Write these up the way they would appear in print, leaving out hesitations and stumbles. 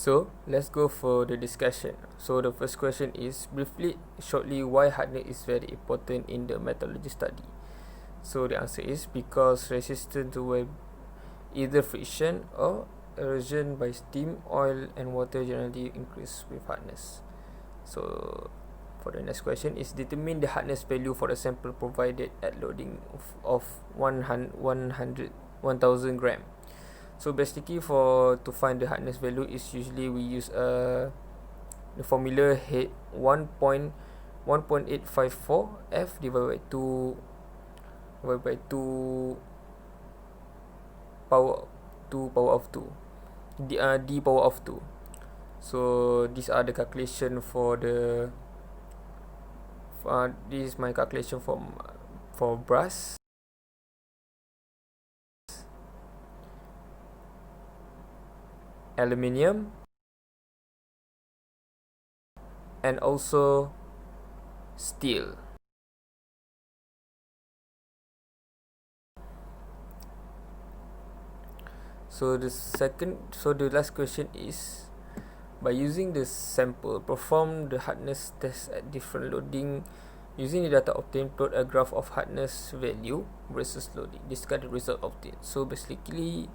So let's go for the discussion. So the first question is briefly, shortly, why hardness is very important in the metallurgy study. So the answer is because resistance to either friction or erosion by steam, oil, and water generally increase with hardness. So for the next question is determine the hardness value for the sample provided at loading of 1,000 gram. So basically, to find the hardness value is usually we use the formula head 1.854 F divided by 2 power of 2 d power of 2. So these are the calculation for the this is my calculation for brass, aluminium, and also steel. So the last question is, by using the sample, perform the hardness test at different loading. Using the data obtained, plot a graph of hardness value versus loading. Discard the result obtained. So basically,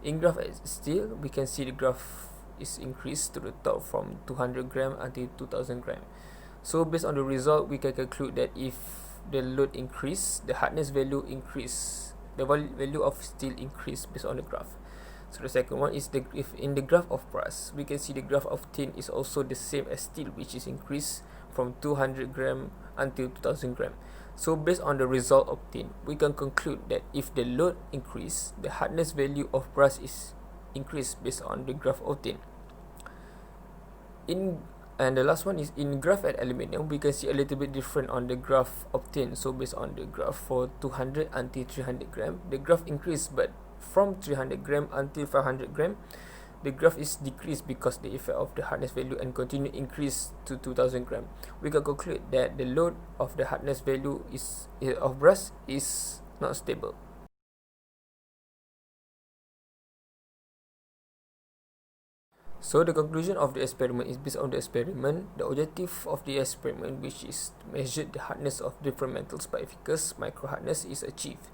in graph at steel, we can see the graph is increased to the top from 200 gram until 2000 gram. So based on the result, we can conclude that if the load increase, the hardness value increase, the value of steel increase based on the graph. So the second one is if in the graph of brass, we can see the graph of tin is also the same as steel, which is increased from 200 gram until 2000 gram. So based on the result obtained, we can conclude that if the load increase, the hardness value of brass is increased based on the graph obtained. And the last one is in graph at aluminium, we can see a little bit different on the graph obtained. So based on the graph for 200 until 300 gram, the graph increased, but from 300 gram until 500 gram, the graph is decreased because the effect of the hardness value and continue increase to 2000 gram. We can conclude that the load of the hardness value of brass is not stable. So the conclusion of the experiment is based on the experiment. The objective of the experiment, which is to measure the hardness of different metals by efficacious micro-hardness, is achieved.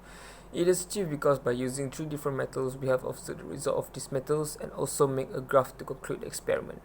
It is achieved because by using 3 different metals, we have observed the result of these metals and also make a graph to conclude the experiment.